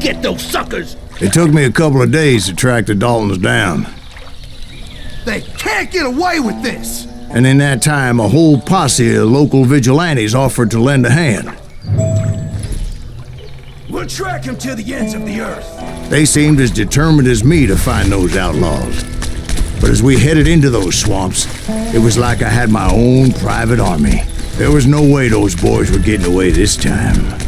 get those suckers! It took me a couple of days to track the Daltons down. They can't get away with this! And in that time, a whole posse of local vigilantes offered to lend a hand. We'll track him to the ends of the earth. They seemed as determined as me to find those outlaws. But as we headed into those swamps, it was like I had my own private army. There was no way those boys were getting away this time.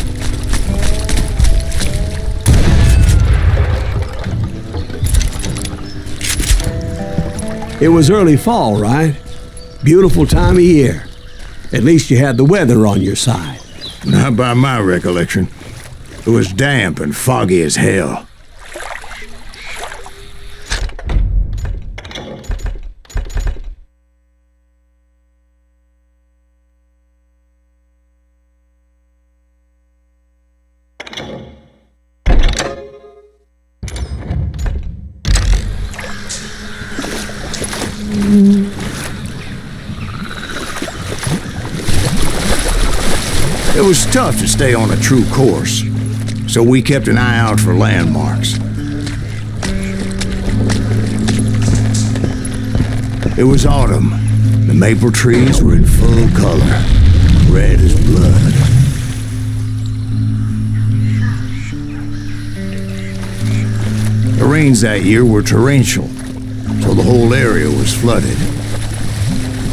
It was early fall, right? Beautiful time of year. At least you had the weather on your side. Not by my recollection. It was damp and foggy as hell. It was tough to stay on a true course, so we kept an eye out for landmarks. It was autumn. The maple trees were in full color, red as blood. The rains that year were torrential, so the whole area was flooded.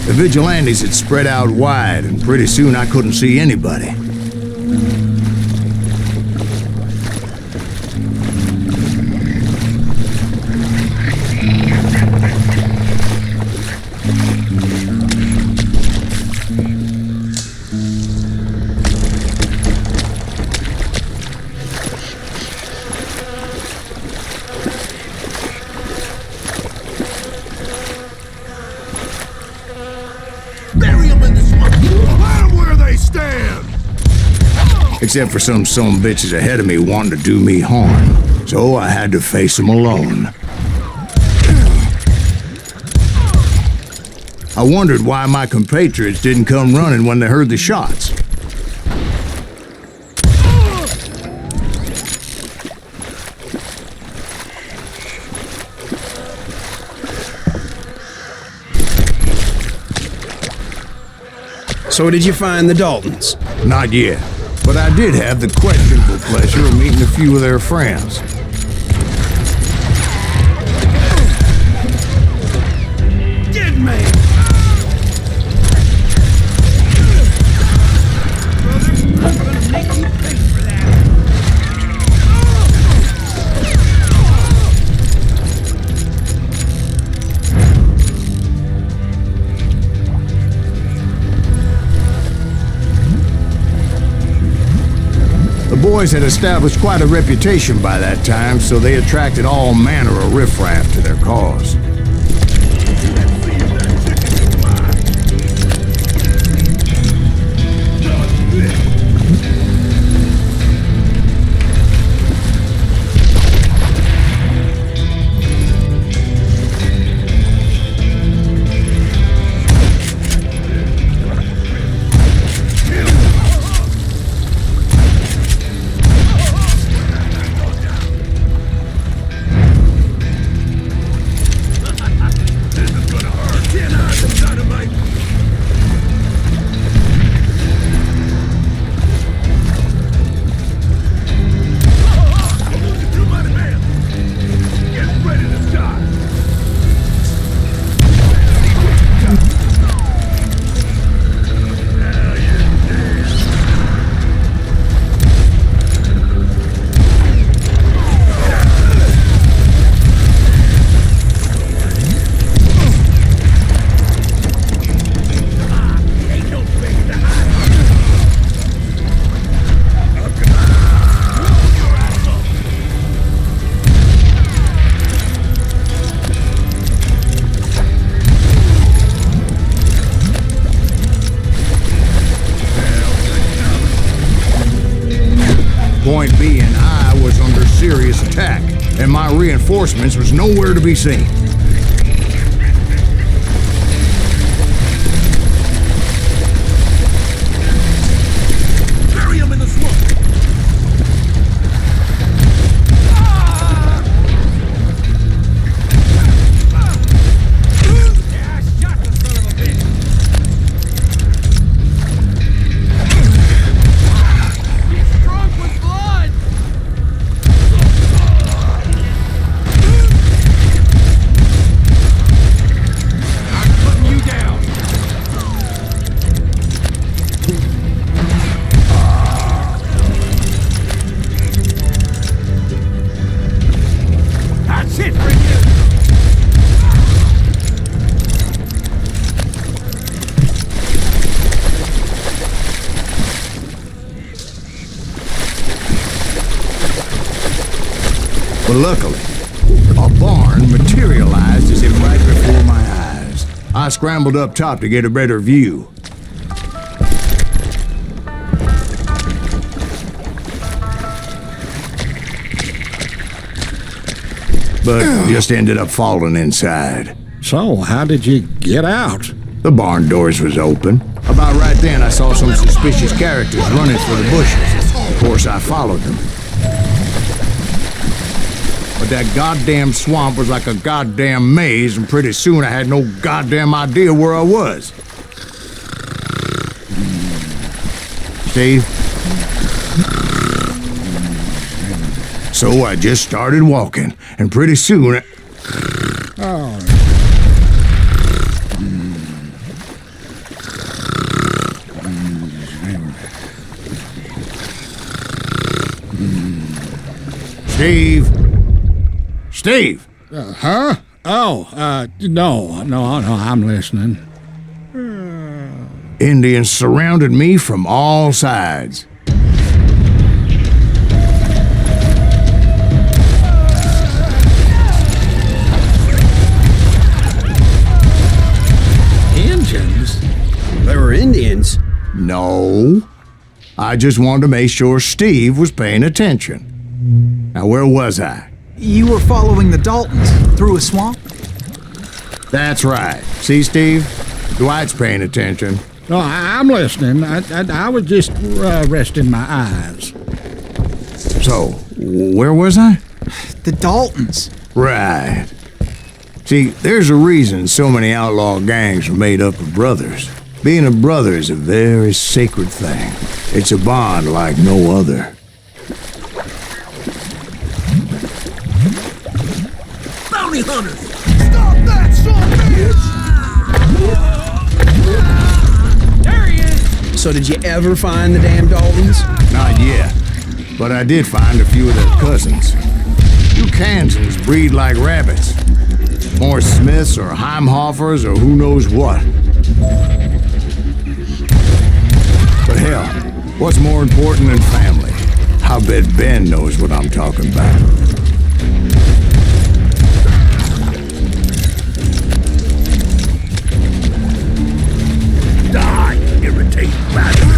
The vigilantes had spread out wide, and pretty soon I couldn't see anybody. Except for some bitches ahead of me wanting to do me harm. So I had to face them alone. I wondered why my compatriots didn't come running when they heard the shots. So did you find the Daltons? Not yet. But I did have the questionable pleasure of meeting a few of their friends. Dead man! Brother, I'm gonna make you pay for that. The boys had established quite a reputation by that time, so they attracted all manner of riffraff to their cause. Point being, I was under serious attack, and my reinforcements was nowhere to be seen. Bury him in the swamp! shit for you! But luckily, a barn materialized as if right before my eyes. I scrambled up top to get a better view. But just ended up falling inside. So, how did you get out? The barn doors was open. About right then, I saw some suspicious characters running for the bushes. Of course, I followed them. But that goddamn swamp was like a goddamn maze, and pretty soon I had no goddamn idea where I was. Steve? So I just started walking, and pretty soon Steve? Steve! Huh? Oh, no, I'm listening. Indians surrounded me from all sides. Indians? There were Indians. No. I just wanted to make sure Steve was paying attention. Now, where was I? You were following the Daltons through a swamp? That's right. See, Steve? Dwight's paying attention. No, I'm listening. I was just resting my eyes. So, where was I? The Daltons. Right. See, there's a reason so many outlaw gangs are made up of brothers. Being a brother is a very sacred thing. It's a bond like no other. Bounty hunters! Stop that son of a bitch! There he is! So did you ever find the damn Daltons? Not yet. But I did find a few of their cousins. You Kansans breed like rabbits. More Smiths or Heimhoffers or who knows what. But hell, what's more important than family? I bet Ben knows what I'm talking about. Die, irritating bastard!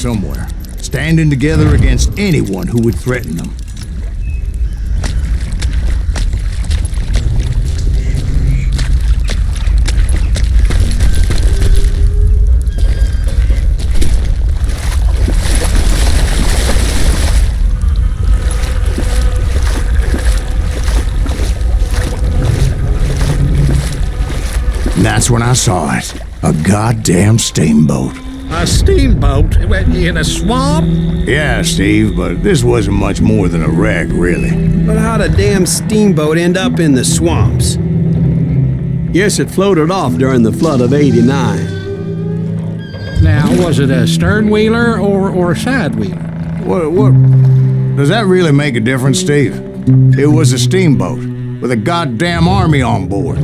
somewhere, standing together against anyone who would threaten them. And that's when I saw it. A goddamn steamboat. A steamboat in a swamp? Yeah, Steve, but this wasn't much more than a wreck, really. But how'd a damn steamboat end up in the swamps? Yes, it floated off during the flood of '89. Now, was it a stern wheeler or a side wheeler? What? Does that really make a difference, Steve? It was a steamboat with a goddamn army on board.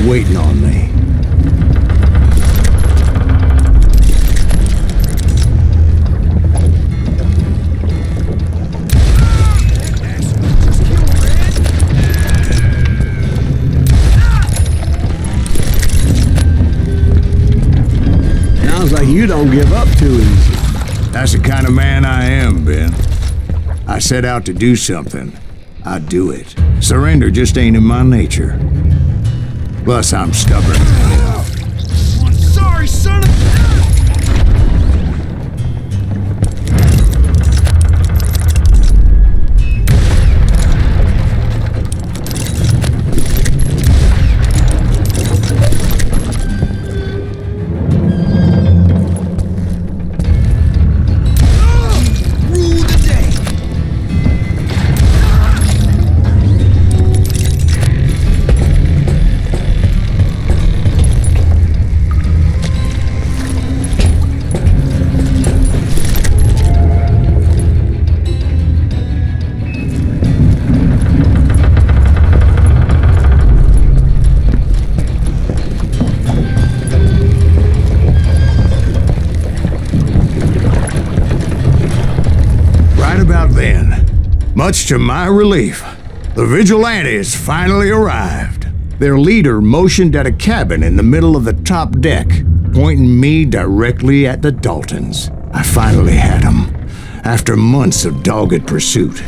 Waiting on me. Sounds like you don't give up too easy. That's the kind of man I am, Ben. I set out to do something. I do it. Surrender just ain't in my nature. Plus, I'm stubborn. I'm sorry, son of... Much to my relief, the vigilantes finally arrived. Their leader motioned at a cabin in the middle of the top deck, pointing me directly at the Daltons. I finally had them, after months of dogged pursuit.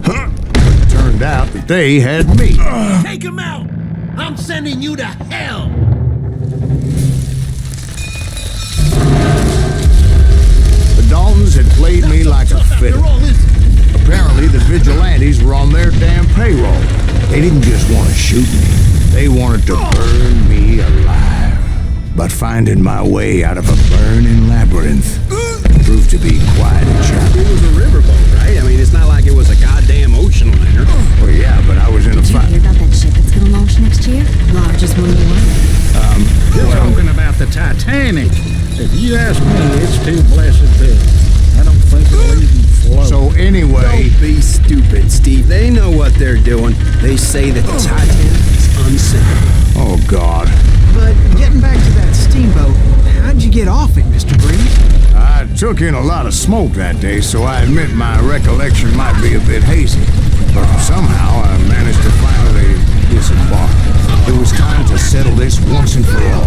It turned out that they had me. Take him out! I'm sending you to hell! The Daltons had played me like a fiddle. Apparently, the vigilantes were on their damn payroll. They didn't just want to shoot me. They wanted to burn me alive. But finding my way out of a burning labyrinth proved to be quite a challenge. It was a riverboat, right? I mean, it's not like it was a goddamn ocean liner. Well, yeah, but I was in a Did you fight. hear about that ship that's gonna launch next year? Largest one in the world. You're talking about the Titanic. If you ask me, it's too blessed big. I don't think it'll even float. So anyway, Don't be stupid, Steve. They know what they're doing. They say that the Titanic is unsinkable. oh God, But getting back to that steamboat, how'd you get off it, Mr. Breeze? I took in a lot of smoke that day, so I admit my recollection might be a bit hazy. But somehow I managed to finally disembark. It was time to settle this once and for all.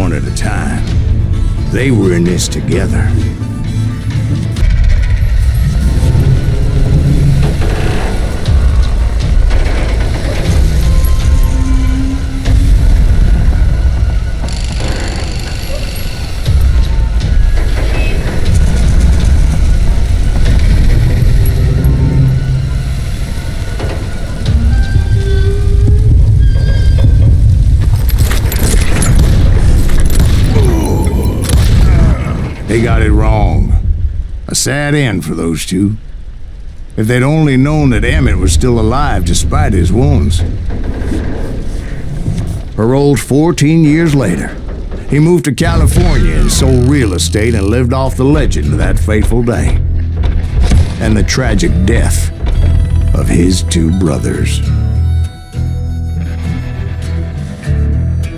one at a time. They were in this together. They got it wrong. A sad end for those two. If they'd only known that Emmett was still alive despite his wounds. Paroled 14 years later, he moved to California and sold real estate and lived off the legend of that fateful day. And the tragic death of his two brothers.